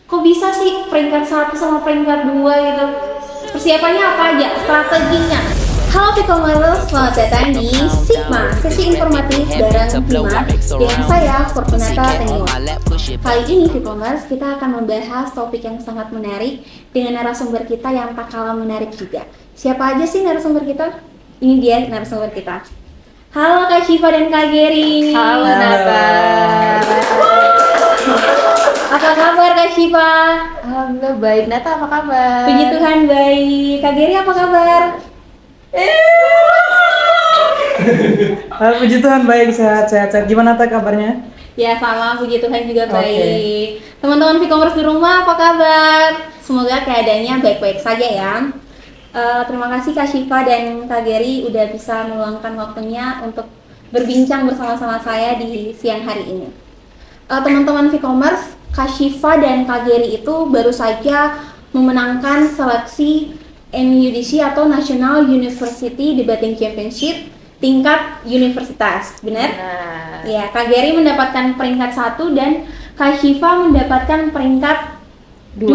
Kok bisa sih peringkat 1 sama peringkat 2 gitu? Persiapannya apa aja? Strateginya? Halo Vkomers, selamat datang di Sigma, sesi informatif bareng Hima dengan saya Fortunata Tenggelam. Kali ini Vkomers, kita akan membahas topik yang sangat menarik dengan narasumber kita yang tak kalah menarik juga. Siapa aja sih narasumber kita? Ini dia narasumber kita. Halo Kak Syifa dan Kak Geri. Halo Nata. Apa kabar Kak Syifa? Alhamdulillah baik. Nata apa kabar? Puji Tuhan baik. Kak Geri apa kabar? Puji Tuhan baik, sehat. Gimana tak kabarnya? Ya sama, puji Tuhan juga Oke. baik. Teman-teman Vkomers di rumah apa kabar? Semoga keadaannya baik-baik saja ya. Terima kasih Kak Syifa dan Kak Geri udah bisa meluangkan waktunya untuk berbincang bersama-sama saya di siang hari ini. Teman-teman Vkomers, Kak Syifa dan Kak Geri itu baru saja memenangkan seleksi NUDC atau National University Debating Championship tingkat universitas, benar? Nah, Ya, Kak Geri mendapatkan peringkat 1 dan Kak Syifa mendapatkan peringkat 2.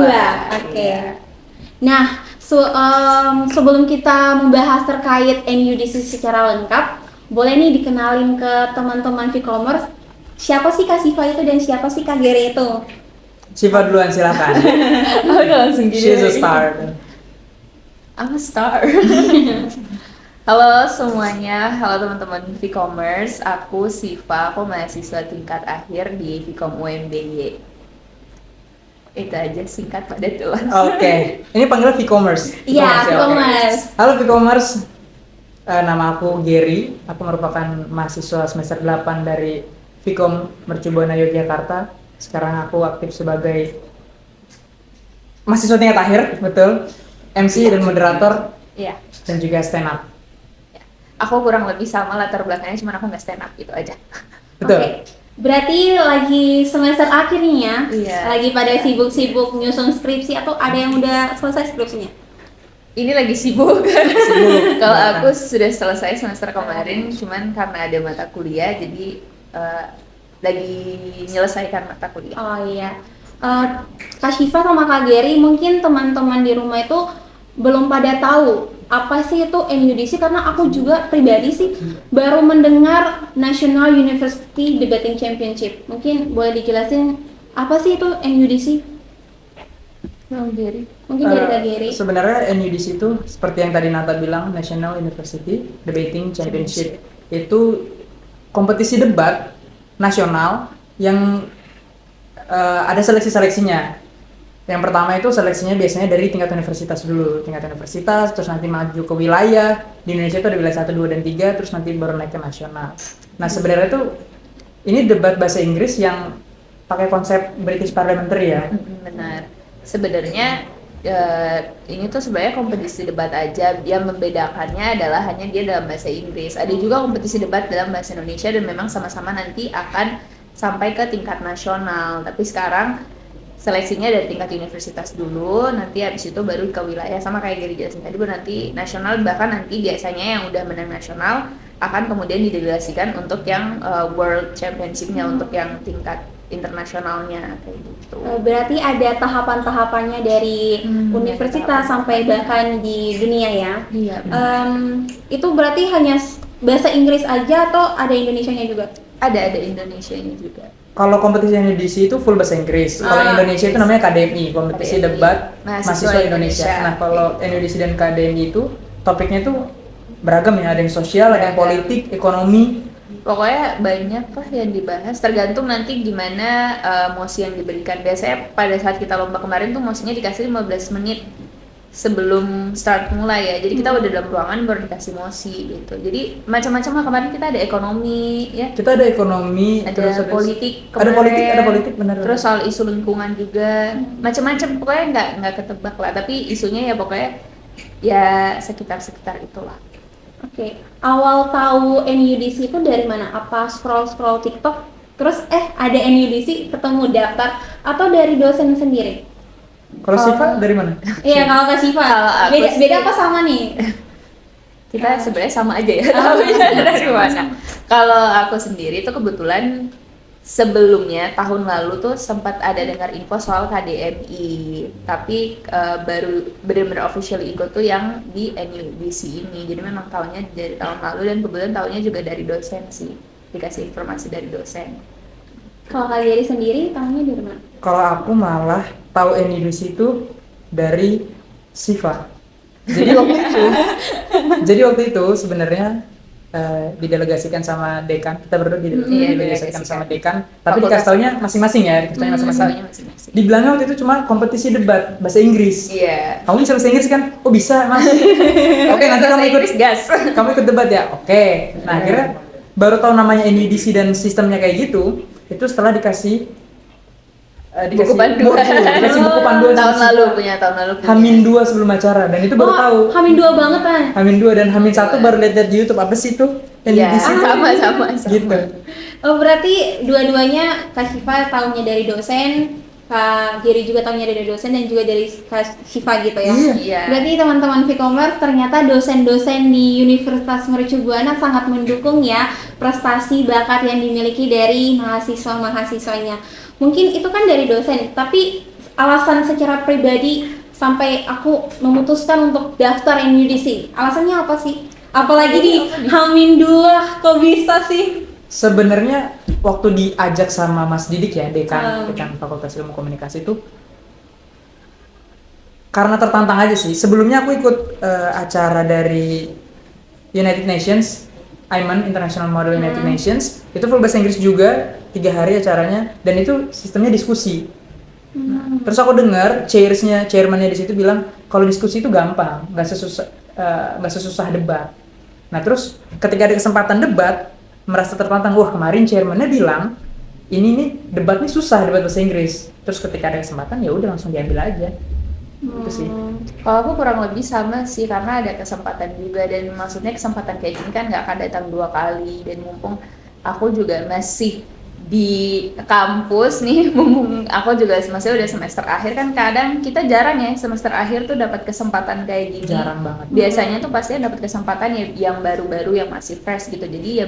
Oke. Iya. Nah, sebelum kita membahas terkait NUDC secara lengkap, boleh nih dikenalin ke teman-teman Vkomers, siapa sih Kak Syifa itu dan siapa sih Kak Geri itu? Syifa duluan silakan. udah langsung gini. She's a star. I'm a star. Halo semuanya, halo teman-teman Vkomers. Aku Siva, aku mahasiswa tingkat akhir di Vkom UMBY. Itu aja singkat pada tuan. Oke, ini panggilnya Vkomers. Iya, ya, oke. Vkomers. Halo Vkomers, nama aku Geri. Aku merupakan mahasiswa semester 8 dari Vkom Mercubuana Yogyakarta. Sekarang aku aktif sebagai mahasiswa tingkat akhir, betul. MC dan moderator Iya. dan juga stand up. Aku kurang lebih sama latar belakangnya, cuman aku nggak stand up gitu aja. Betul. Oke. Berarti lagi semester akhir nih ya? Iya. Lagi pada sibuk-sibuk nyusun skripsi atau ada yang udah selesai skripsinya? Ini lagi sibuk. Sibuk. Kalau aku sudah selesai semester kemarin, cuman karena ada mata kuliah, jadi lagi menyelesaikan mata kuliah. Oh iya. Kak Syifa sama Kak Geri, mungkin teman-teman di rumah itu belum pada tahu apa sih itu NUDC, karena aku juga pribadi sih baru mendengar National University Debating Championship. Mungkin boleh dijelasin apa sih itu NUDC? Mungkin dari Kak Geri. Sebenarnya NUDC itu seperti yang tadi Nata bilang, National University Debating Championship. Itu kompetisi debat nasional yang ada seleksinya. Yang pertama itu seleksinya biasanya dari tingkat universitas dulu, terus nanti maju ke wilayah. Di Indonesia itu ada wilayah 1, 2, dan 3, terus nanti baru naik ke nasional. Nah sebenarnya tuh ini debat bahasa Inggris yang pakai konsep British Parliamentary ya. Benar. Sebenarnya ini tuh sebenarnya kompetisi debat aja. Yang membedakannya adalah hanya dia dalam bahasa Inggris. Ada juga kompetisi debat dalam bahasa Indonesia dan memang sama-sama nanti akan sampai ke tingkat nasional. Tapi sekarang seleksinya dari tingkat universitas dulu, nanti habis itu baru ke wilayah, sama kayak Geri jelasin tadi, baru nanti nasional. Bahkan nanti biasanya yang udah menang nasional akan kemudian didelegasikan untuk yang World Championship-nya, untuk yang tingkat internasionalnya kayak gitu. Berarti ada tahapan-tahapannya dari universitas sampai bahkan di dunia ya. Iya. Itu berarti hanya bahasa Inggris aja atau ada Indonesianya juga? Ada Indonesianya juga. Kalau kompetisi NUDC itu full bahasa Inggris. Kalau Indonesia itu namanya KDMI, kompetisi KDMI, debat Mahasiswa mahasiswa Indonesia. Indonesia. Nah, kalau NUDC dan KDMI itu topiknya itu beragam ya, ada yang sosial, ada yang Beragam. politik, ekonomi. Pokoknya banyak lah yang dibahas, tergantung nanti gimana mosi yang diberikan. Biasanya pada saat kita lomba kemarin tuh mosinya dikasih 15 menit sebelum start mulai ya. Jadi kita udah dalam ruangan baru dikasih mosi gitu. Jadi macam-macam lah, kemarin kita ada ekonomi ya. Kita ada ekonomi, Ada terus politik ada kemarin. politik benar. Terus soal isu lingkungan juga, macam-macam, pokoknya nggak ketebak lah. Tapi isunya ya pokoknya ya sekitar itulah. Oke. Awal tahu NUDC itu dari mana? Apa scroll TikTok, terus ada NUDC, ketemu daftar, atau dari dosen sendiri? Kalau Syifa dari mana? Iya, kalau Kak Syifa. Kalau aku Beda sih- apa sama nih? Kita sebenarnya sama aja ya, tapi dari mana. Kalau aku sendiri itu kebetulan sebelumnya tahun lalu tuh sempat ada dengar info soal KDMI, tapi baru benar-benar officially ikut tuh yang di NUDC ini. Jadi memang tahunya dari tahun lalu dan kebetulan tahunya juga dari dosen sih, dikasih informasi dari dosen. Kalau Kak Geri sendiri tahunya dari mana? Kalau aku malah tahu NIDUS itu dari Siva. Jadi waktu itu sebenarnya didelegasikan sama dekan, kita berdua didelegasikan sama dekan, tapi dikasih taunya masing-masing ya, dikasih taunya masing-masing. Dibilangnya waktu itu cuma kompetisi debat bahasa Inggris. Iya. Kamu bisa bahasa Inggris kan? Oh bisa mas. Oke nanti kamu ikut gas. Kamu ikut debat ya? Oke. Nah akhirnya baru tahu namanya NUDC dan sistemnya kayak gitu. Itu setelah dikasih buku panduan. Dikasih buku panduan tahun sama lalu Siva. punya. Hamin 2 sebelum acara dan itu baru tahu. Hamin 2 banget kan? Hamin 2 dan Hamin 1 baru lihat di YouTube apa sih itu? Iya, NUDC. sama. Gitu. Oh berarti dua-duanya Kak Syifa tahunya dari dosen, Kak Geri juga tahunya dari dosen dan juga dari Kak Syifa gitu ya? Iya. Berarti teman-teman Vcommerce ternyata dosen-dosen di Universitas Mercu Buana sangat mendukung ya prestasi bakat yang dimiliki dari mahasiswa-mahasiswanya. Mungkin itu kan dari dosen, tapi alasan secara pribadi sampai aku memutuskan untuk daftar NUDC, alasannya apa sih? Apalagi di Hamin 2, kok bisa sih? Sebenarnya waktu diajak sama Mas Didik ya, dekan Fakultas Ilmu Komunikasi itu karena tertantang aja sih. Sebelumnya aku ikut acara dari United Nations, IMAN International Model United Nations. Itu full bahasa Inggris juga, 3 hari acaranya, dan itu sistemnya diskusi. Terus aku dengar chairman-nya di situ bilang kalau diskusi itu gampang, nggak sesusah debat. Nah terus ketika ada kesempatan debat, merasa tertantang, wah kemarin chairman-nya bilang ini nih debat nih susah, debat bahasa Inggris. Terus ketika ada kesempatan ya udah langsung diambil aja. Itu sih. Kalau aku kurang lebih sama sih, karena ada kesempatan juga, dan maksudnya kesempatan kayak gini kan nggak akan datang 2 kali, dan mumpung aku juga masih di kampus nih, mumpung aku juga masih udah semester akhir, kan kadang kita jarang ya semester akhir tuh dapat kesempatan kayak gini. Jarang banget. Biasanya tuh pasti dapat kesempatan ya yang baru-baru, yang masih fresh gitu. Jadi ya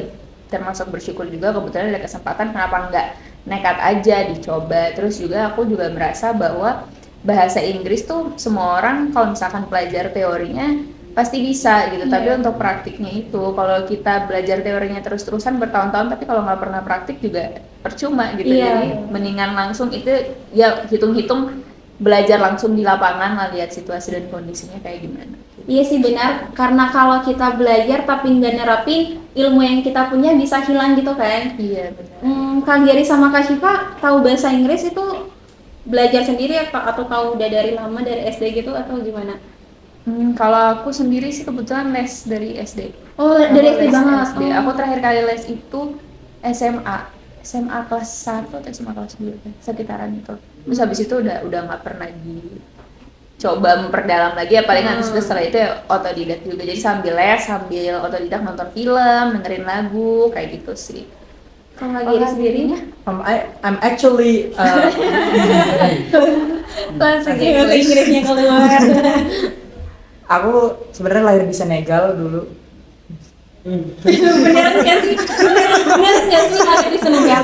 termasuk bersyukur juga kebetulan ada kesempatan, kenapa nggak nekat aja dicoba. Terus juga aku juga merasa bahwa bahasa Inggris tuh semua orang kalau misalkan pelajar teorinya pasti bisa gitu, tapi untuk praktiknya itu kalau kita belajar teorinya terus-terusan bertahun-tahun tapi kalau nggak pernah praktik juga percuma gitu. Jadi mendingan langsung itu ya hitung-hitung belajar langsung di lapangan lah, lihat situasi dan kondisinya kayak gimana. Iya sih benar, karena kalau kita belajar tapi nggak nerapin, ilmu yang kita punya bisa hilang gitu kan. Iya benar. Kak Geri sama Kak Syifa tahu bahasa Inggris itu belajar sendiri atau tahu udah dari lama dari SD gitu atau gimana? Kalau aku sendiri sih kebetulan les dari SD. Oh dari SD banget. SD. Aku terakhir kali les itu SMA kelas 1 atau SMA kelas 2 sekitaran itu. Terus habis itu udah nggak pernah dicoba memperdalam lagi ya, paling habis itu setelah itu ya otodidak juga. Jadi sambil les, sambil otodidak nonton film, dengerin lagu kayak gitu sih. Kalau Kak Geri sendirinya? I'm actually Langsung bahasa Inggrisnya keluar. aku sebenarnya lahir di Senegal dulu. Bener nggak sih? Bener nggak sih ada di Senegal?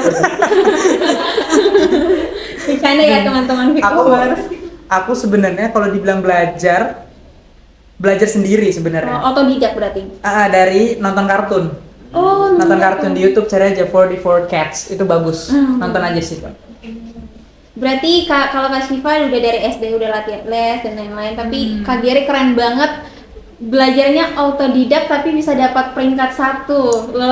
Bercanda ya teman-teman Vcommerce. Aku sebenarnya kalau dibilang belajar sendiri sebenarnya. Otodidak berarti? Dari nonton kartun. Oh, Nonton kartun di YouTube, cari aja 44 Cats, itu bagus. Nonton aja sih, Pak. Berarti kalau Kak Syifa udah dari SD udah latihan les dan lain-lain, tapi Kak Geri keren banget. Belajarnya autodidak tapi bisa dapat peringkat 1.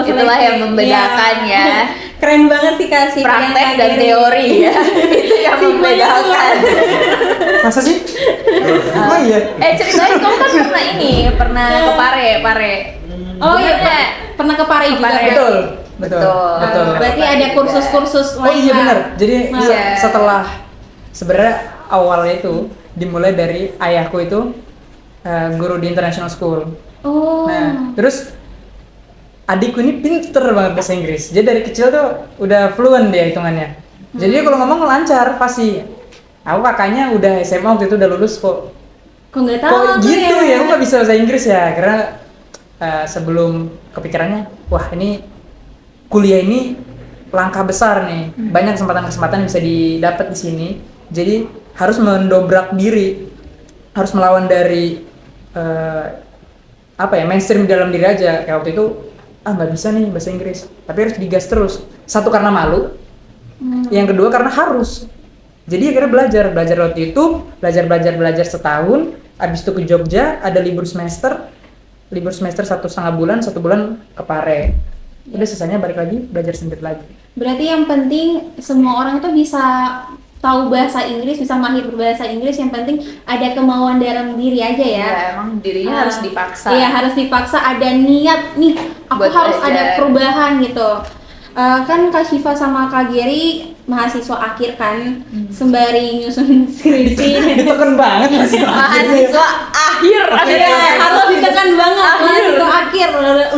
Itulah yang membedakan ya. Keren banget sih Kak Syifa. Praktek dan teori ya. Itu yang membedakan. Masa sih? Oh iya. Ceritain, kamu kan pernah ke Pare. Oh iya, pernah ke Pare juga. Betul. Berarti ada kursus-kursus lain. Oh iya benar. Jadi Iya. setelah sebenarnya awalnya itu dimulai dari ayahku itu guru di international school. Oh. Nah, terus adikku ini pinter banget bahasa Inggris. Jadi dari kecil tuh udah fluent dia hitungannya. Jadi dia kalau ngomong lancar pasti. Aku kakaknya udah SMA waktu itu udah lulus kok. Kok nggak tahu Kok tuh gitu ya? Aku nggak bisa bahasa Inggris ya karena sebelum kepikirannya, wah ini kuliah ini langkah besar nih. Banyak kesempatan-kesempatan yang bisa didapat di sini. Jadi harus mendobrak diri, harus melawan dari mainstream di dalam diri aja. Kayak waktu itu nggak bisa nih bahasa Inggris, tapi harus digas terus. Satu karena malu, yang kedua karena harus. Jadi akhirnya belajar lewat YouTube, belajar setahun. Abis itu ke Jogja, ada libur semester 1,5 bulan, 1 bulan ke Pare. Udah selesainya balik lagi belajar sendiri lagi. Berarti yang penting semua orang itu bisa tahu bahasa Inggris, bisa mahir berbahasa Inggris, yang penting ada kemauan dalam diri aja ya. Ya emang dirinya harus dipaksa. Iya, harus dipaksa, ada niat nih, aku Buat harus belajar. ada perubahan gitu. Kan Kak Syifa sama Kak Geri mahasiswa akhir kan, sembari nyusun skripsi. Ditekan banget Mahasiswa akhir. Iya, harus ditekan banget mahasiswa akhir,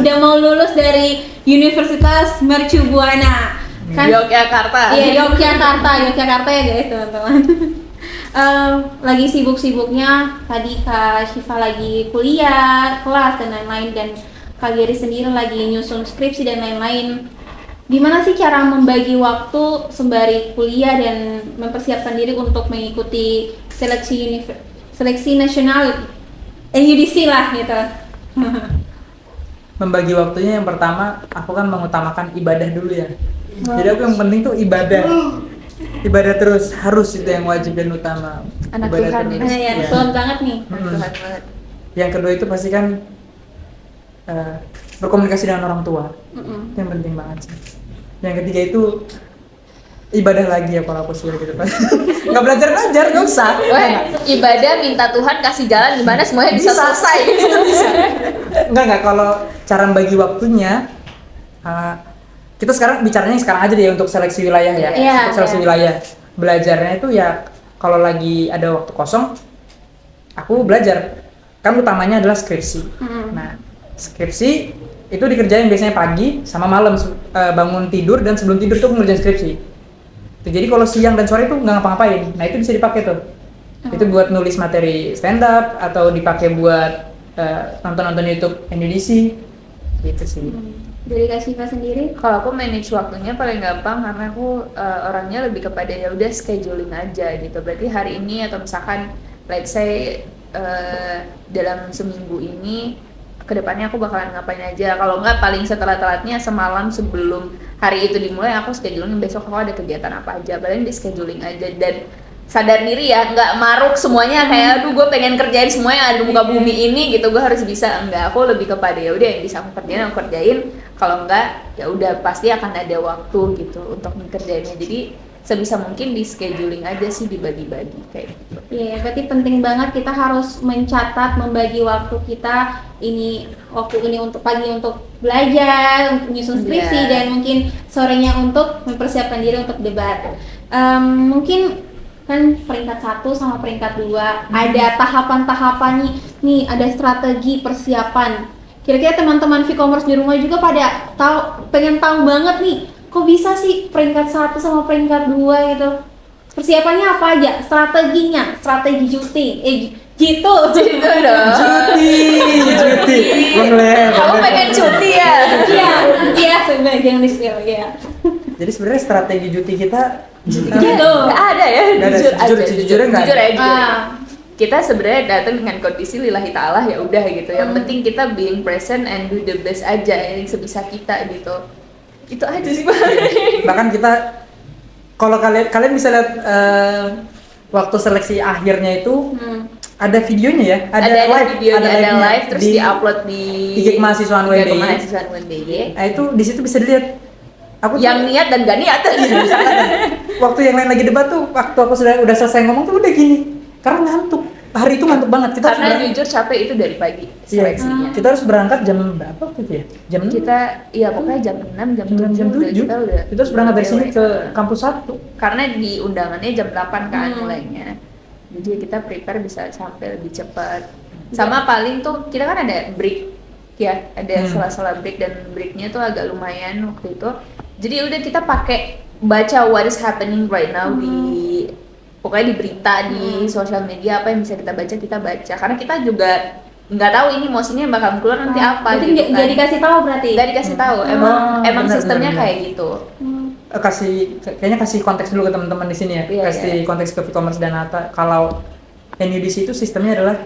udah mau lulus dari Universitas Mercu Buana. Kan Yogyakarta. Iya, Yogyakarta ya guys, teman-teman. Lagi sibuk-sibuknya, tadi Kak Syifa lagi kuliah, kelas dan lain-lain, dan Kak Geri sendiri lagi nyusun skripsi dan lain-lain. Gimana sih cara membagi waktu sembari kuliah dan mempersiapkan diri untuk mengikuti seleksi nasional NUDC lah gitu? Membagi waktunya, yang pertama aku kan mengutamakan ibadah dulu ya. Jadi aku yang penting tuh ibadah terus, harus itu yang wajib dan utama. Anak Ibadah Tuhan terus. Ya, Ya. Tuhan banget nih. Tuhan banget. Yang kedua itu pasti kan berkomunikasi dengan orang tua. Mm-mm. Itu yang penting banget sih. Yang ketiga itu ibadah lagi ya kalau aku sih gitu. Nggak belajar nggak usah. Weh, ibadah minta Tuhan kasih jalan gimana semuanya bisa selesai. Enggak, kalau cara bagi waktunya kita sekarang bicaranya sekarang aja deh untuk seleksi wilayah ya. Iya, Untuk seleksi iya. wilayah. Belajarnya itu ya kalau lagi ada waktu kosong aku belajar. Kan utamanya adalah skripsi. Nah, skripsi itu dikerjain biasanya pagi sama malam, bangun tidur dan sebelum tidur tuh ngerjain skripsi. Jadi kalau siang dan sore tuh nggak ngapa-ngapain. Nah, itu bisa dipakai tuh. Itu buat nulis materi stand up atau dipakai buat nonton YouTube NUDC gitu sih. Dari Kak Syifa sendiri? Kalau aku manage waktunya paling gampang karena aku orangnya lebih kepada ya udah scheduling aja gitu. Berarti hari ini atau misalkan let's say dalam seminggu ini kedepannya aku bakalan ngapain aja. Kalau nggak paling setelah-telatnya semalam sebelum hari itu dimulai aku scheduling besok aku ada kegiatan apa aja. Paling di scheduling aja dan sadar diri ya, nggak maruk semuanya kayak aduh gue pengen kerjain semua yang ada di muka bumi ini gitu, gue harus bisa. Enggak, aku lebih kepada ya udah yang bisa aku kerjain, kalau enggak ya udah pasti akan ada waktu gitu untuk mengerjainnya. Jadi sebisa mungkin di scheduling aja sih, dibagi-bagi kayak gitu. Iya, berarti penting banget kita harus mencatat, membagi waktu kita waktu ini untuk pagi untuk belajar, untuk nyusun skripsi, Iya. dan mungkin sorenya untuk mempersiapkan diri untuk debat. Mungkin kan peringkat 1 sama peringkat 2 ada tahapan-tahapannya nih, ada strategi persiapan. Kira-kira teman-teman V-commerce di rumah juga pada pengen tahu banget nih, kok bisa sih peringkat 1 sama peringkat 2 gitu? Persiapannya apa aja? Strateginya, strategi syuting, gitu dong. Cuti. Boleh. Kamu pengen cuti ya? Iya, sebenarnya jangan di-spill ya. Jadi sebenarnya strategi cuti kita Gitu. Nggak ada ya, Nggak ada, sejujurnya nggak jujur ada. aja. Kita sebenarnya datang dengan kondisi lillahi ta'ala ya udah gitu. Yang penting kita being present and do the best aja yang sebisa kita gitu. Itu aja sih Bang. Bahkan kita kalau kalian bisa lihat waktu seleksi akhirnya itu ada videonya ya, ada live, videonya, ada live-nya live terus di-upload di IG Kemahasiswaan IG UNBY. Kemahasiswaan UNBY. Nah itu di situ bisa dilihat. Aku tuh- Yang niat dan gak niat. waktu yang lain lagi debat tuh, waktu aku udah selesai ngomong tuh udah gini, karena ngantuk. Hari itu ngantuk banget. Kita Karena harus jujur capek itu dari pagi Iya, seleksinya. kita harus berangkat jam berapa waktu itu ya? Jam Kita iya pokoknya jam 6 jam 7 jam 7. kita udah Kita harus berangkat dari sini lewat. ke kampus 1. Karena di undangannya jam 8 kan mulainya. Jadi kita prepare bisa sampai lebih cepat. Sama paling tuh kita kan ada break ya, ada sela-sela break dan breaknya tuh agak lumayan waktu itu. Jadi udah kita pakai baca what is happening right now di pokoknya di berita di sosial media, apa yang bisa kita baca karena kita juga nggak tahu ini mosinya bakal keluar nanti apa Berarti gitu kan. nggak dikasih tahu berarti? Nggak dikasih tahu, emang benar, sistemnya benar. kayak gitu. kayaknya kasih konteks dulu ke teman-teman di sini ya. Iya, Kasih konteks ke e-commerce dan Nata. Kalau NUDC itu sistemnya adalah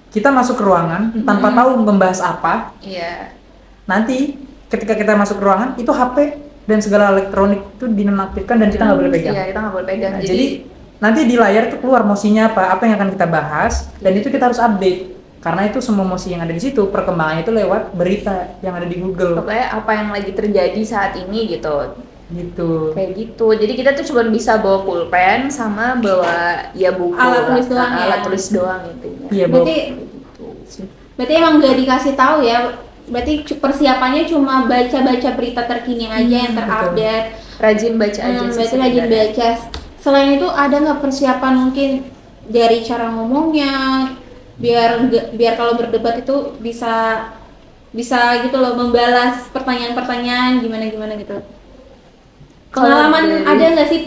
kita masuk ke ruangan tanpa tahu membahas apa. Iya. Nanti ketika kita masuk ke ruangan itu HP dan segala elektronik itu dinonaktifkan dan kita nggak boleh pegang. Iya, kita nggak boleh pegang. Nah, jadi nanti di layar itu keluar mosinya apa yang akan kita bahas dan itu kita harus update karena itu semua mosi yang ada di situ perkembangannya itu lewat berita yang ada di Google pokoknya apa yang lagi terjadi saat ini gitu. Kayak gitu. Jadi kita tuh cuma bisa bawa pulpen sama bawa ya buku, Alat tulis doang ya? alat tulis doang intinya. Iya, Berarti emang gak dikasih tahu ya. Berarti persiapannya cuma baca-baca berita terkini aja yang terupdate. Rajin baca aja sih. Berarti rajin sebenarnya. baca. Selain itu ada nggak persiapan mungkin dari cara ngomongnya biar kalau berdebat itu bisa gitu loh membalas pertanyaan-pertanyaan gimana gitu. Pengalaman ada nggak sih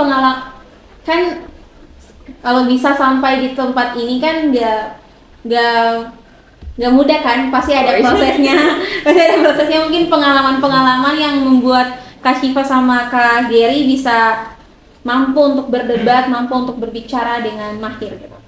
kan kalau bisa sampai di tempat ini kan nggak mudah kan, pasti ada prosesnya. Mungkin pengalaman yang membuat Kak Syifa sama Kak Gary bisa mampu untuk berdebat, mampu untuk berbicara dengan mahir gitu.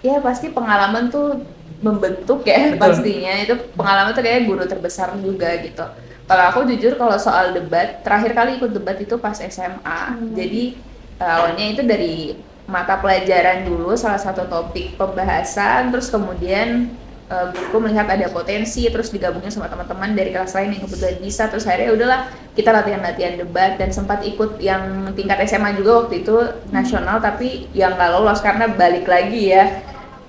Ya pasti pengalaman tuh membentuk ya. Betul. Pastinya itu pengalaman tuh kayak guru terbesar juga gitu. Kalau aku jujur kalau soal debat, terakhir kali ikut debat itu pas SMA. Jadi awalnya itu dari mata pelajaran dulu, salah satu topik pembahasan, terus kemudian guruku melihat ada potensi, terus digabungin sama teman-teman dari kelas lain yang kebetulan bisa, terus akhirnya udahlah kita latihan debat dan sempat ikut yang tingkat SMA juga waktu itu nasional, tapi yang nggak lolos karena balik lagi ya.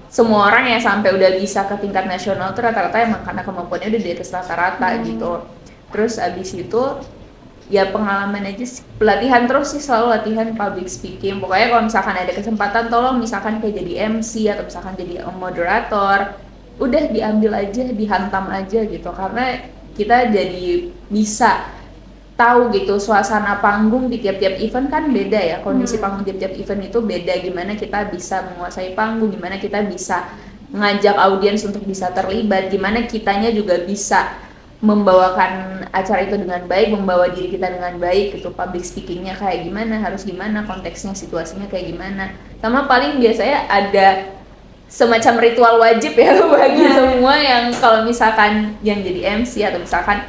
Semua orang yang sampai udah bisa ke tingkat nasional tuh rata-rata emang karena kemampuannya udah di atas rata-rata gitu. Terus abis itu ya pengalaman aja sih, pelatihan terus sih, selalu latihan public speaking. Pokoknya kalau misalkan ada kesempatan tolong misalkan kayak jadi MC atau misalkan jadi moderator, udah diambil aja, dihantam aja gitu, karena kita jadi bisa tahu gitu suasana panggung di tiap-tiap event kan beda ya, kondisi panggung tiap-tiap event itu beda, gimana kita bisa menguasai panggung, gimana kita bisa ngajak audiens untuk bisa terlibat, gimana kitanya juga bisa membawakan acara itu dengan baik, membawa diri kita dengan baik gitu, public speakingnya kayak gimana, harus gimana, konteksnya, situasinya kayak gimana. Sama paling biasanya ada semacam ritual wajib ya bagi semua yang kalau misalkan yang jadi MC atau misalkan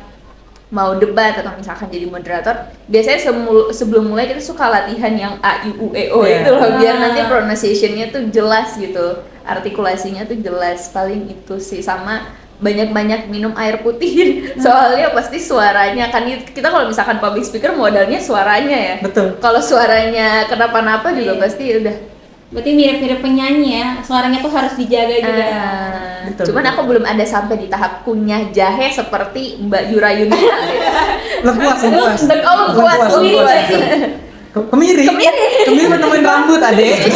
mau debat atau misalkan jadi moderator, biasanya sebelum mulai kita suka latihan yang A, I, U, E, O itu loh, biar nanti pronunciation-nya tuh jelas gitu, artikulasinya tuh jelas. Paling itu sih, sama banyak-banyak minum air putih. Soalnya pasti suaranya kan, kita kalau misalkan public speaker modalnya suaranya ya. Betul. Kalau suaranya kenapa-napa juga pasti udah. Berarti mirip-mirip penyanyi ya, suaranya tuh harus dijaga juga. Betul. Cuman aku belum ada sampai di tahap kunyah jahe seperti Mbak Yura Yunita. Lengkuas. Kemiri menemuin rambut adek.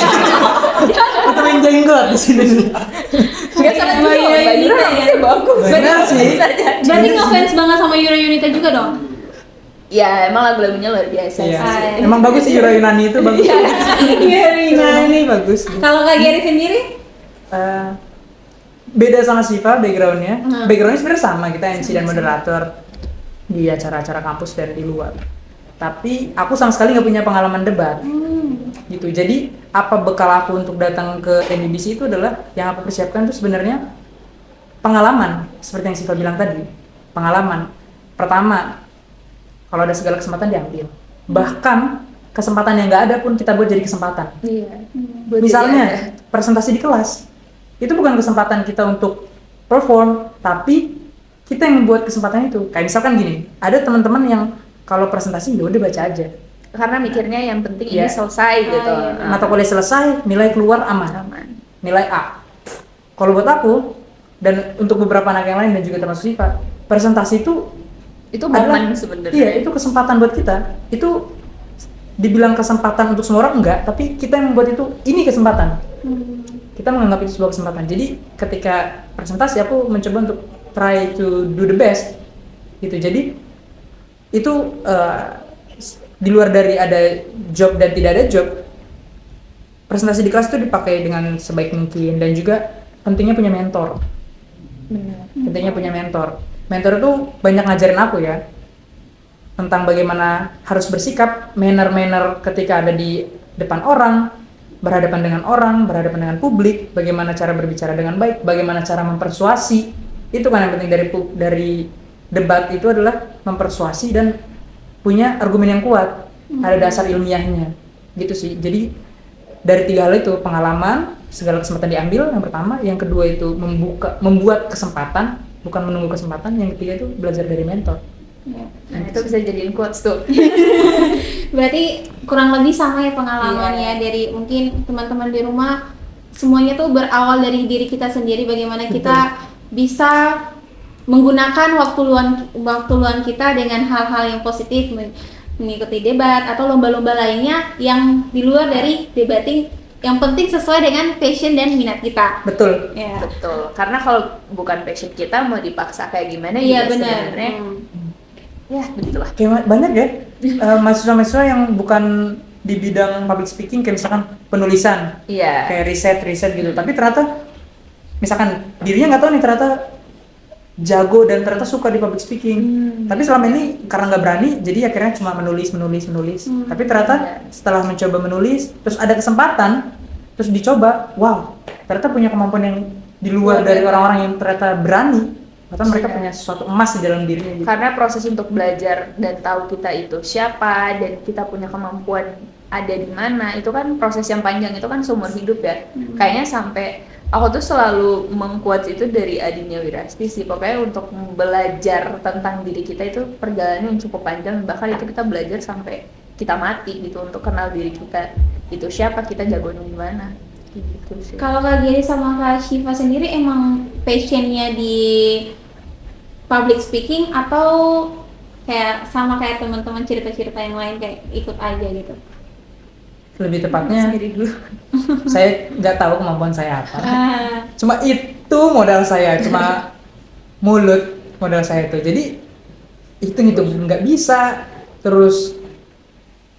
Menemuin jenggot di sini. Gak salah juga, Mbak Yura Mbak Yura Yunita rambutnya bagus. Benar sih. Berarti ngefans banget sama Yura Yunita juga dong? Ya emang lagu-lagunya luar biasa Iya. sih. Emang bagus sih Yura Yunani itu bagus. Yunani bagus. Kalau Kak Gary sendiri? Beda sama Syifa backgroundnya. Backgroundnya sebenarnya sama, kita MC dan moderator di acara-acara kampus dan di luar. Tapi aku sama sekali nggak punya pengalaman debat. Gitu. Jadi apa bekal aku untuk datang ke NUDC itu adalah yang aku persiapkan itu sebenarnya pengalaman, seperti yang Syifa bilang tadi. Pengalaman. Pertama, kalau ada segala kesempatan diambil. Bahkan kesempatan yang nggak ada pun kita buat jadi kesempatan. Iya. Misalnya presentasi di kelas, itu bukan kesempatan kita untuk perform, tapi kita yang membuat kesempatan itu. Kayak misalkan gini, ada teman-teman yang kalau presentasi ya udah baca aja. Karena mikirnya yang penting Iya. ini selesai gitu. Mata kuliah selesai, nilai keluar aman. Nilai A. Kalau buat aku dan untuk beberapa anak yang lain dan juga termasuk Syifa, presentasi itu momen sebenarnya. Iya, itu kesempatan buat kita. Itu dibilang kesempatan untuk semua orang enggak, tapi kita yang membuat itu, ini kesempatan. Kita menganggap itu sebuah kesempatan. Jadi ketika presentasi aku mencoba untuk try to do the best gitu. Jadi itu di luar dari ada job dan tidak ada job, presentasi di kelas itu dipakai dengan sebaik mungkin, dan juga pentingnya punya mentor. Pentingnya punya mentor. Mentor itu banyak ngajarin aku ya. tentang bagaimana harus bersikap, manner ketika ada di depan orang, berhadapan dengan publik, bagaimana cara berbicara dengan baik, bagaimana cara mempersuasi. Itu kan yang penting dari debat itu adalah mempersuasi dan punya argumen yang kuat, ada dasar ilmiahnya, gitu sih. Jadi dari 3 hal itu, pengalaman, segala kesempatan diambil, yang pertama, yang kedua itu membuat kesempatan, bukan menunggu kesempatan, yang ketiga itu belajar dari mentor. Ya. Nah, itu bisa jadiin quotes tuh. Berarti kurang lebih sama ya pengalamannya dari mungkin teman-teman di rumah, semuanya tuh berawal dari diri kita sendiri, bagaimana kita bisa menggunakan waktu luang kita dengan hal-hal yang positif, mengikuti debat atau lomba-lomba lainnya yang di luar dari debating, yang penting sesuai dengan passion dan minat kita. Betul. Ya. Betul. Karena kalau bukan passion kita mau dipaksa kayak gimana Iya, juga benar. sebenarnya ya begitulah. Kayak banyak ya mahasiswa-mahasiswa yang bukan di bidang public speaking, kayak misalkan penulisan, Iya. kayak riset gitu, tapi ternyata misalkan dirinya nggak tahu nih ternyata jago dan ternyata suka di public speaking, tapi selama ini karena nggak berani jadi akhirnya cuma menulis. Tapi ternyata setelah mencoba menulis terus ada kesempatan, terus dicoba, wow, ternyata punya kemampuan yang di luar dari orang-orang yang ternyata berani, atau mereka punya sesuatu emas di dalam dirinya gitu. Karena proses untuk belajar dan tahu kita itu siapa dan kita punya kemampuan ada di mana, itu kan proses yang panjang, itu kan seumur hidup ya. Kayaknya sampai aku tuh selalu mengquotes itu dari Adinia Wirasti sih, pokoknya untuk belajar tentang diri kita itu perjalanan yang cukup panjang, bahkan itu kita belajar sampai kita mati gitu, untuk kenal diri kita itu siapa, kita jagonya di mana gitu sih. Kalau Kak Geri sama Kak Syifa sendiri emang passionnya di public speaking atau kayak sama kayak teman-teman cerita-cerita yang lain kayak ikut aja gitu? Lebih tepatnya Sendiri dulu. saya nggak tahu kemampuan saya apa, Ah, cuma itu modal saya, cuma mulut modal saya itu. Jadi hitung nggak bisa, terus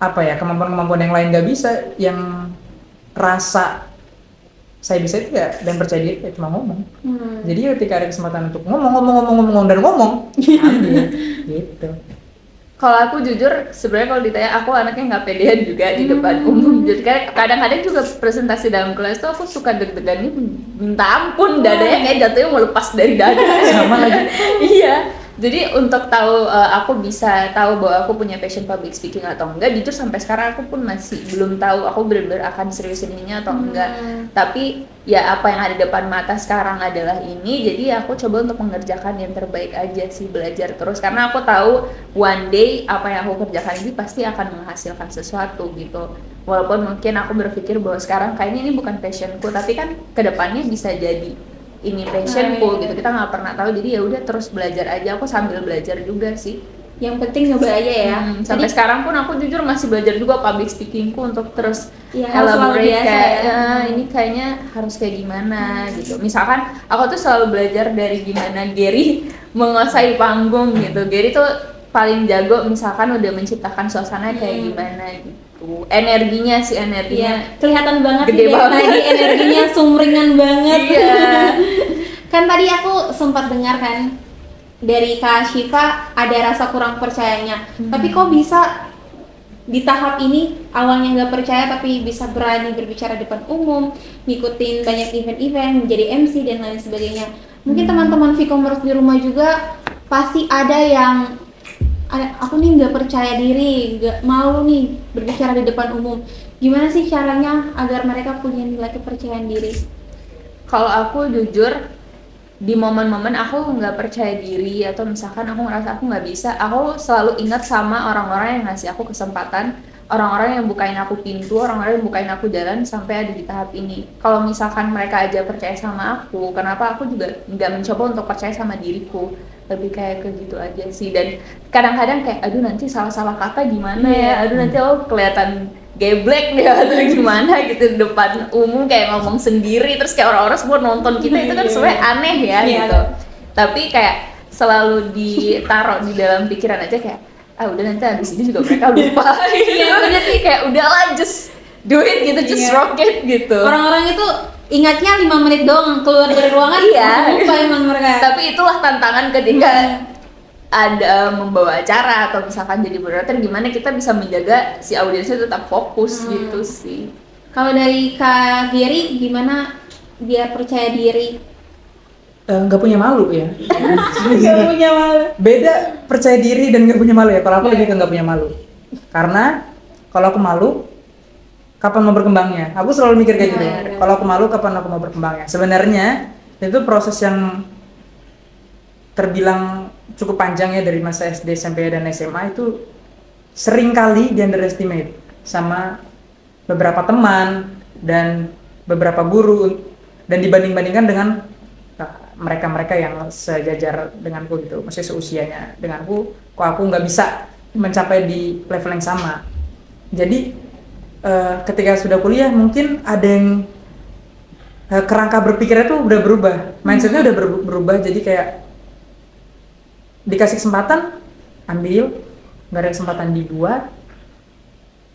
apa ya, kemampuan yang lain nggak bisa, yang rasa saya bisa itu ya, dan percaya diri ya cuma ngomong. Jadi ketika ada kesempatan untuk ngomong dan ngomong, ambil gitu. Kalau aku jujur, sebenarnya kalau ditanya, aku anaknya nggak pedean juga di depan umum. Jadi kadang-kadang juga presentasi dalam kelas tuh aku suka deg-degannya minta ampun, dadanya kayak jatuhnya mau lepas dari dada. Sama lagi. Iya. Jadi untuk tahu aku bisa tahu bahwa aku punya passion public speaking atau enggak, jujur sampai sekarang aku pun masih belum tahu aku benar-benar akan seriusin ininya atau enggak. Tapi ya apa yang ada depan mata sekarang adalah ini, jadi aku coba untuk mengerjakan yang terbaik aja sih, belajar terus karena aku tahu one day apa yang aku kerjakan ini pasti akan menghasilkan sesuatu gitu. Walaupun mungkin aku berpikir bahwa sekarang kayaknya ini bukan passionku, tapi kan kedepannya bisa jadi ini passionku gitu, kita nggak pernah tahu. Jadi ya udah terus belajar aja, aku sambil belajar juga sih. yang penting nyoba aja ya. Sampai sekarang pun aku jujur masih belajar juga public speakingku untuk terus Ya, harus selalu elaborate biasa kayak ya. ini kayaknya harus kayak gimana gitu. Misalkan aku tuh selalu belajar dari gimana Gary menguasai panggung gitu. Gary tuh paling jago misalkan udah menciptakan suasana kayak gimana gitu. Energinya sih, Iya, kelihatan banget Gede sih dari banget. tadi energinya sumringah banget. Iya. Kan tadi aku sempat dengar kan dari Kak Syifa ada rasa kurang percayanya. Tapi kok bisa di tahap ini awalnya nggak percaya tapi bisa berani berbicara depan umum, ngikutin banyak event-event, menjadi MC dan lain sebagainya. Mungkin teman-teman Vcommerce di rumah juga pasti ada yang aku nih nggak percaya diri, nggak malu nih berbicara di depan umum. Gimana sih caranya agar mereka punya nilai kepercayaan diri? Kalau aku jujur di momen-momen aku nggak percaya diri atau misalkan aku ngerasa aku nggak bisa, aku selalu ingat sama orang-orang yang ngasih aku kesempatan, orang-orang yang bukain aku pintu, orang-orang yang bukain aku jalan sampai ada di tahap ini. Kalau misalkan mereka aja percaya sama aku, kenapa aku juga nggak mencoba untuk percaya sama diriku? Lebih kayak ke gitu aja sih. Dan kadang-kadang kayak aduh nanti salah-salah kata gimana ya, aduh nanti aku kelihatan geblek deh atau gimana gitu di depan umum kayak ngomong sendiri terus kayak orang-orang semua nonton kita, itu kan sebenarnya aneh ya gitu. Tapi kayak selalu ditaruh di dalam pikiran aja kayak udah nanti habis ini juga mereka lupa. Iya bener sih, kayak udahlah just do it gitu, just rock it gitu. Orang-orang itu ingatnya 5 menit doang, keluar dari ruangan Iya. langsung lupa emang mereka. Tapi itulah tantangan ketika ada membawa acara atau misalkan jadi moderator, gimana kita bisa menjaga si audiensnya tetap fokus gitu sih. Kalau dari Kak Giri gimana biar percaya diri? Nggak punya malu ya. Gak punya malu. Beda percaya diri dan nggak punya malu ya. Kalau aku lebih ke nggak punya malu. Karena kalau aku malu, kapan mau berkembangnya? Aku selalu mikir kayak gitu. Kalau aku malu, kapan aku mau berkembangnya? Sebenarnya itu proses yang terbilang cukup panjang ya, dari masa SD, SMP dan SMA itu sering kali di underestimate sama beberapa teman dan beberapa guru, dan dibanding-bandingkan dengan mereka-mereka yang sejajar denganku gitu, maksudnya seusianya denganku, kok aku nggak bisa mencapai di level yang sama. Jadi ketika sudah kuliah mungkin ada yang kerangka berpikirnya tuh udah berubah, mindsetnya udah berubah, jadi kayak dikasih kesempatan ambil, nggak ada kesempatan dibuat.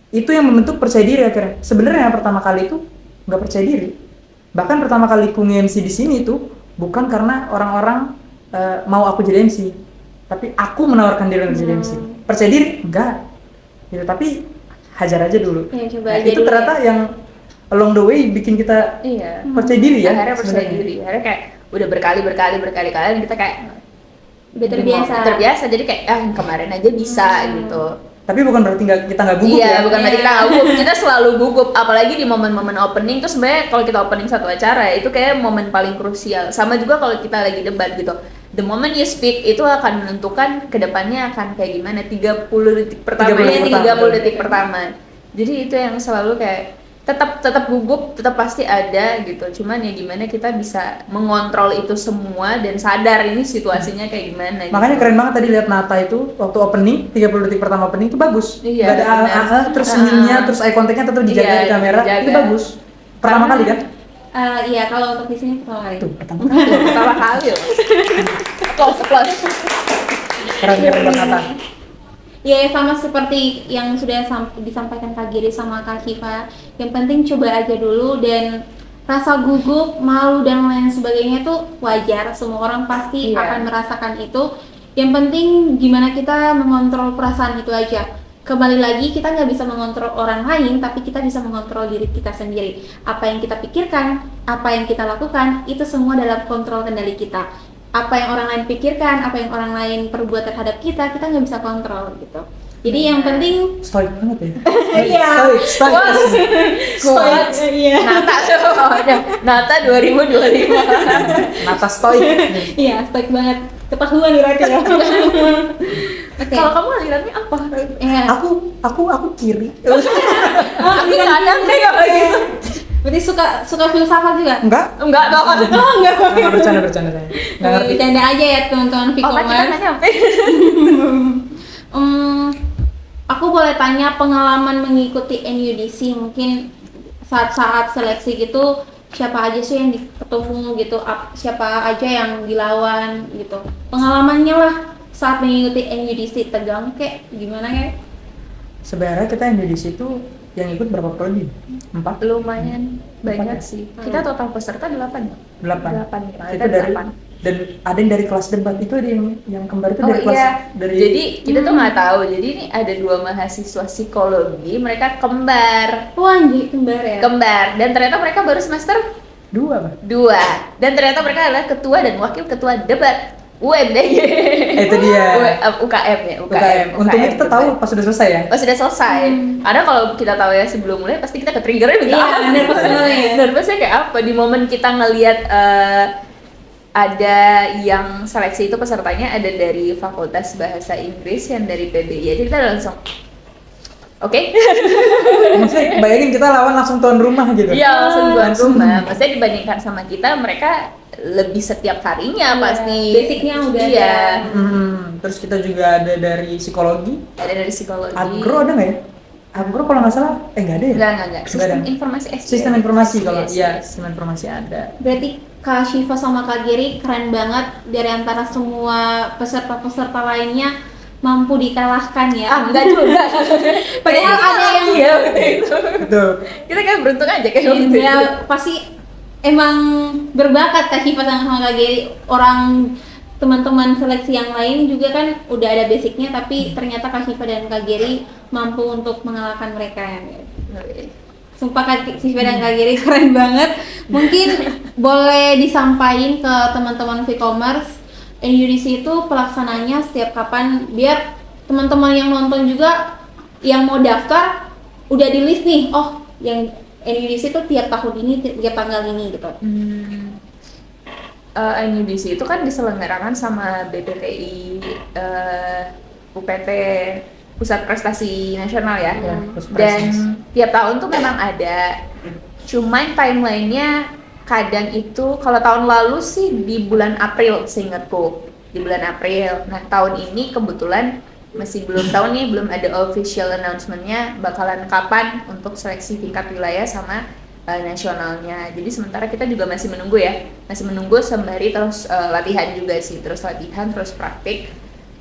Itu yang membentuk percaya diri akhirnya. Sebenarnya yang pertama kali itu nggak percaya diri. Bahkan pertama kali ku nge-MC di sini tuh bukan karena orang-orang mau aku jadi MC, tapi aku menawarkan diri untuk jadi MC. Percaya diri enggak gitu, tapi hajar aja dulu. Ya, coba Nah, aja itu dulu ternyata yang along the way bikin kita percaya diri ya. Akhirnya percaya sebenarnya. diri. Akhirnya kayak udah berkali-kali dan kita kayak Udah terbiasa. jadi kayak kemarin aja bisa gitu. Tapi bukan berarti kita nggak gugup ya. Iya, bukan berarti kita nggak gugup, kita selalu gugup. Apalagi di momen-momen opening tuh sebenarnya kalau kita opening satu acara itu kayak momen paling krusial. Sama juga kalau kita lagi debat gitu. The moment you speak itu akan menentukan kedepannya akan kayak gimana. 30 detik pertama, 30 detik pertama. Jadi itu yang selalu kayak tetap gugup, tetap pasti ada gitu. Cuman ya gimana kita bisa mengontrol itu semua dan sadar ini situasinya kayak gimana. Makanya gitu. keren banget tadi lihat Nata itu waktu opening, 30 detik pertama opening itu bagus. Iya, Gak ada benar. terus senyumnya, terus eye contact-nya tetap dijaga Iya, di kamera. dijaga. Itu bagus. Pertama kali kan? Iya, kalau untuk di sini pertama kali. Tuh, pertama kali. Pertama kali loh. Applause. Keren buat Nata. Ya, sama seperti yang sudah disampaikan Kak Giri sama Kak Syifa. Yang penting coba aja dulu, dan rasa gugup, malu dan lain sebagainya itu wajar. Semua orang pasti akan merasakan itu. Yang penting gimana kita mengontrol perasaan itu aja. Kembali lagi, kita nggak bisa mengontrol orang lain, tapi kita bisa mengontrol diri kita sendiri. Apa yang kita pikirkan, apa yang kita lakukan, itu semua dalam kontrol kendali kita. Apa yang orang lain pikirkan, apa yang orang lain perbuat terhadap kita nggak bisa kontrol gitu. Jadi yang penting Stoik banget ya. Iya. Stoik. Iya. Nata 2025. Nata stoik. Iya, stoik banget. Ketahuan berarti ya. Oke. Kalau kamu alirannya apa? Iya. Aku kiri. Tapi kadang deh kalau gitu. Berarti suka filsafat juga? Enggak Enggak. Enggak bercanda saya. Enggak ngerti. Bercanda aja ya teman-teman Apa kita Vkomers. nggak nyampe? Aku boleh tanya pengalaman mengikuti NUDC, mungkin saat-saat seleksi gitu, siapa aja sih yang ketemu gitu, siapa aja yang dilawan gitu, pengalamannya lah saat mengikuti NUDC, tegang kek gimana kek? Sebenarnya kita yang di situ yang ikut berapa prodi? 4? Lumayan banyak sih. Kita total peserta 8 ya? 8. Kita Itu dari 8. dan ada yang dari kelas debat, itu ada yang kembar itu Oh dari kelas iya, dari jadi kita tuh nggak tahu. Jadi ini ada 2 mahasiswa psikologi, mereka kembar, Wah, anjir, kembar ya? dan ternyata mereka baru semester 2 Pak. 2, dan ternyata mereka adalah ketua dan wakil ketua debat UMDY. Itu dia. UKM ya, UKM. Untungnya kita debat. tahu pas sudah selesai ya. Oh sudah selesai. Karena kalau kita tahu ya sebelum mulai pasti kita ke-triggernya minta Iya, nervous banget ya. Nervousnya kayak apa di momen kita ngelihat ada yang seleksi itu pesertanya ada dari Fakultas Bahasa Inggris, yang dari PBI aja kita langsung oke. Maksudnya bayangin kita lawan langsung tuan rumah gitu. Iya, langsung tuan rumah. Maksudnya dibandingkan sama kita, mereka lebih setiap harinya pasti. Basicnya udah iya. Terus kita juga ada dari psikologi. Ada dari psikologi. Agro ada nggak ya? Agro kalau nggak salah, nggak ada ya? Enggak. Sistem ada. informasi SDM. Sistem informasi kalau Yes, iya, yes. sistem informasi ada. Berarti Kak Syifa sama Kak Giri keren banget, dari antara semua peserta-peserta lainnya mampu dikalahkan ya. Enggak juga. Padahal ada yang Iya, itu. Betul. Kita kayak beruntung aja kayak gitu. Ya, pasti emang berbakat Kak Syifa sama Kak Giri, orang teman-teman seleksi yang lain juga kan udah ada basicnya, tapi ternyata Kak Syifa dan Kak Geri mampu untuk mengalahkan mereka ya. Sumpah Kak Syifa dan Kak Geri keren banget. Mungkin boleh disampaikan ke teman-teman V-commerce, NUDC itu pelaksananya setiap kapan, biar teman-teman yang nonton juga yang mau daftar udah di list nih, oh yang NUDC itu tiap tahun ini, tiap tanggal ini gitu. NUDC itu kan diselenggarakan sama BPTI, UPT, Pusat Prestasi Nasional ya. Dan tiap tahun tuh memang ada. Cuman timelinenya kadang itu kalau tahun lalu sih di bulan April seingatku, di bulan April. Nah tahun ini kebetulan masih belum tahu nih, belum ada official announcement-nya bakalan kapan untuk seleksi tingkat wilayah sama nasionalnya. Jadi sementara kita juga masih menunggu ya, masih menunggu sembari terus latihan juga sih, terus latihan terus praktik.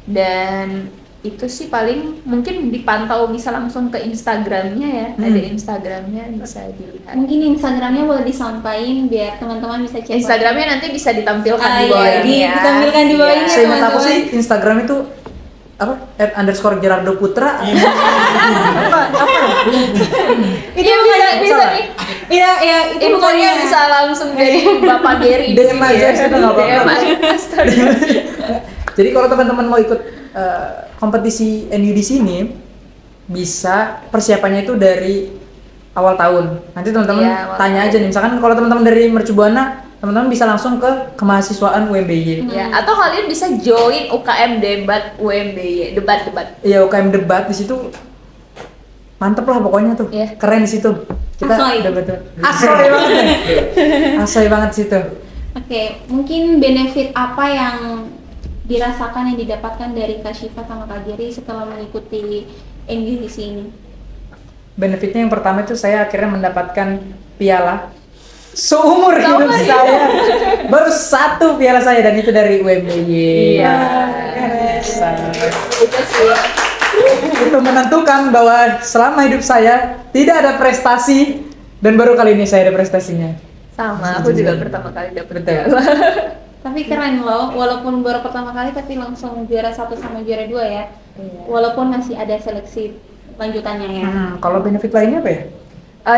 Dan itu sih paling mungkin dipantau bisa langsung ke Instagramnya ya, ada Instagramnya bisa dilihat. Mungkin Instagramnya boleh disampaikan biar teman-teman bisa cek. Instagramnya nanti bisa ditampilkan di bawah ini ya. Ditampilkan di bawah ini. Saya aku sih Instagram itu apa @_Gerardo Putra. Iya bisa nih. Iya itu Infonya bisa langsung dari Bapak Geri. DM aja sudah nggak apa-apa. Jadi kalau teman-teman mau ikut kompetisi NUDC ini, bisa persiapannya itu dari awal tahun. Nanti teman-teman tanya aja nih, misalkan kalau teman-teman dari Mercu Buana, teman-teman bisa langsung ke kemahasiswaan UMBY. Ya, atau kalian bisa join UKM debat UMBY, debat-debat. Iya, UKM debat di situ mantep lah pokoknya tuh. Iya. Keren di situ. Kita Asoy. debat. Asoy banget ya. Asoy banget di situ. Oke, mungkin benefit apa yang dirasakan yang didapatkan dari Kak Syifa sama Kak Geri setelah mengikuti NUDC ini? Benefitnya yang pertama itu saya akhirnya mendapatkan piala seumur hidup saya. Baru satu piala saya dan itu dari UMBY. Iya. Itu sih. Itu menentukan bahwa selama hidup saya tidak ada prestasi dan baru kali ini saya ada prestasinya. Sama, aku juga pertama kali dapet Betul. piala. Tapi keren loh, walaupun baru pertama kali tapi langsung juara 1 sama juara 2 ya. Iya. Walaupun masih ada seleksi lanjutannya ya. Kalau benefit lainnya apa ya?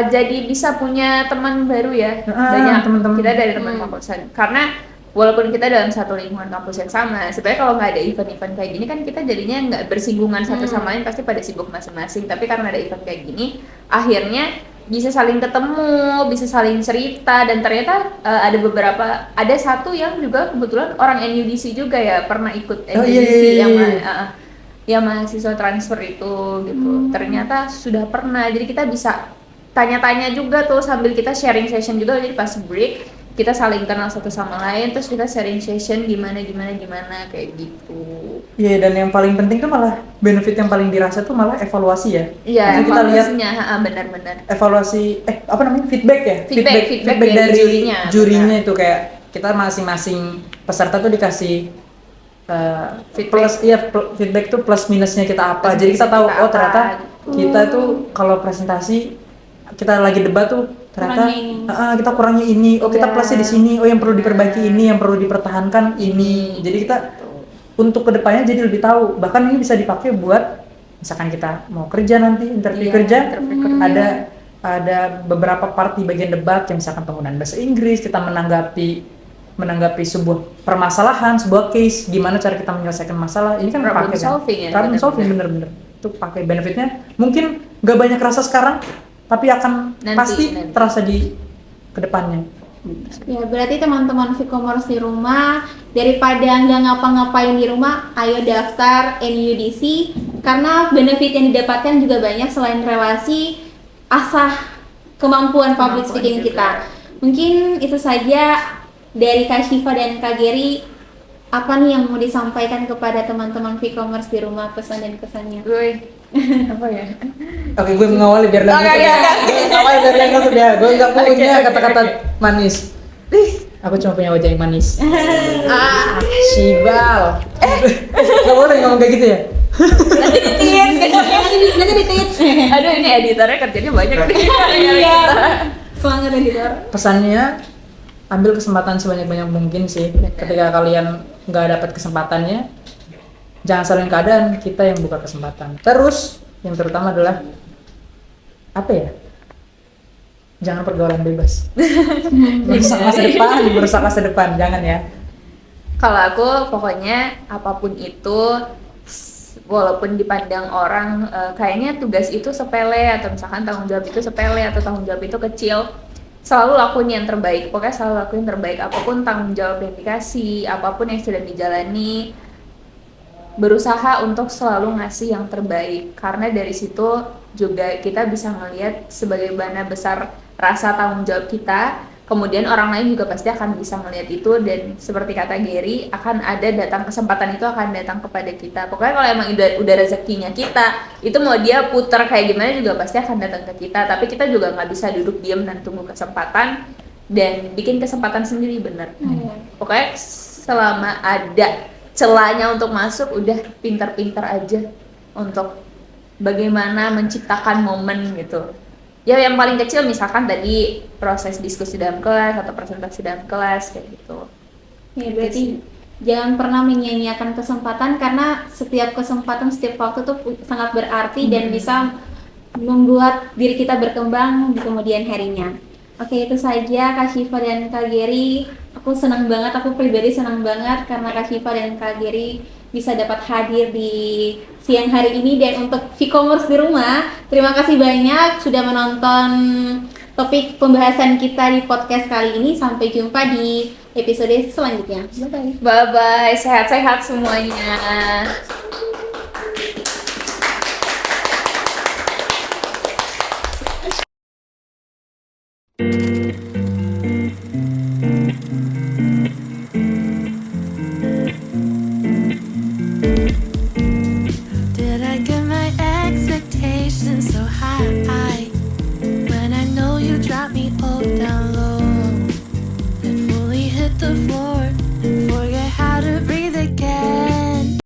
Jadi bisa punya teman baru ya, Ah, banyak teman-teman. kita dari teman kampusan. Karena walaupun kita dalam satu lingkungan kampus yang sama, sebenarnya kalau nggak ada event-event kayak gini kan kita jadinya nggak bersinggungan satu sama lain, pasti pada sibuk masing-masing. Tapi karena ada event kayak gini, akhirnya bisa saling ketemu, bisa saling cerita, dan ternyata ada satu yang juga kebetulan orang NUDC juga ya, pernah ikut NUDC yang mahasiswa transfer itu gitu. Ternyata sudah pernah, jadi kita bisa tanya-tanya juga tuh sambil kita sharing session juga. Jadi pas break kita saling kenal satu sama lain, terus kita sharing session gimana kayak gitu. Iya, dan yang paling penting tuh malah benefit yang paling dirasa tuh malah evaluasi ya. Iya, Jadi kita lihat evaluasinya, benar-benar. evaluasi apa namanya, feedback ya, Feedback dari jurinya itu kayak kita masing-masing peserta tuh dikasih feedback tuh plus minusnya kita apa. Jadi kita tahu ternyata kita tuh kalau presentasi kita lagi debat tuh ternyata kita kurangnya ini, kita plusnya di sini, yang perlu diperbaiki ini, yang perlu dipertahankan ini. Jadi kita untuk kedepannya jadi lebih tahu. Bahkan ini bisa dipakai buat misalkan kita mau kerja nanti, interview kerja. Ada beberapa part di bagian debat yang misalkan penggunaan bahasa Inggris, kita menanggapi sebuah permasalahan, sebuah case, gimana cara kita menyelesaikan masalah. Ini kan problem pakai solving ya. Problem solving bener-bener. Itu pakai benefitnya. Mungkin nggak banyak rasa sekarang, tapi akan pasti terasa di kedepannya. Ya, berarti teman-teman V-commerce di rumah, daripada nggak ngapa-ngapain di rumah, ayo daftar NUDC, karena benefit yang didapatkan juga banyak selain relasi, asah kemampuan public speaking kita. Mungkin itu saja dari Kak Syifa dan Kak Geri. Apa nih yang mau disampaikan kepada teman-teman V-commerce di rumah, pesan dan kesannya? Apa ya? Oke, gue mengawali biar gue nggak punya kata-kata manis. Aku cuma punya wajah yang manis. Sibal. Gak boleh ngomong kayak gitu ya? Nanti ditit. Aduh, ini editornya kerjanya banyak nih. Iya. Semangat editor. Pesannya, ambil kesempatan sebanyak-banyak mungkin sih. Ketika kalian nggak dapat kesempatannya, jangan salahin keadaan, kita yang buka kesempatan. Terus yang terutama adalah apa ya? Jangan pergaulan bebas. Merusak masa depan, jangan ya. Kalau aku pokoknya apapun itu, walaupun dipandang orang kayaknya tugas itu sepele atau misalkan tanggung jawab itu sepele atau tanggung jawab itu kecil, selalu lakuin yang terbaik. Pokoknya selalu lakuin terbaik, apapun tanggung jawab yang dikasih, apapun yang sedang dijalani, berusaha untuk selalu ngasih yang terbaik, karena dari situ juga kita bisa ngelihat sebagaimana besar rasa tanggung jawab kita. Kemudian orang lain juga pasti akan bisa melihat itu, dan seperti kata Gary, akan ada datang kesempatan itu akan datang kepada kita. Pokoknya kalau emang udah rezekinya kita, itu mau dia putar kayak gimana juga pasti akan datang ke kita. Tapi kita juga nggak bisa duduk diam dan tunggu kesempatan dan bikin kesempatan sendiri, bener. Pokoknya selama ada celahnya untuk masuk, udah pintar-pintar aja untuk bagaimana menciptakan momen gitu. Ya yang paling kecil misalkan tadi proses diskusi dalam kelas atau presentasi dalam kelas kayak gitu. Ya, berarti jangan pernah menyia-nyiakan kesempatan, karena setiap kesempatan, setiap waktu tuh sangat berarti dan bisa membuat diri kita berkembang di kemudian harinya. Oke, itu saja Kak Syifa dan Kak Gary. Aku senang banget, aku pribadi senang banget karena Kak Syifa dan Kak Gary bisa dapat hadir di siang hari ini. Dan untuk Vkommerce di rumah, terima kasih banyak sudah menonton topik pembahasan kita di podcast kali ini. Sampai jumpa di episode selanjutnya. Bye-bye. Bye-bye, sehat-sehat semuanya. Did I get my expectations so high when I know you dropped me all down low and fully hit the floor?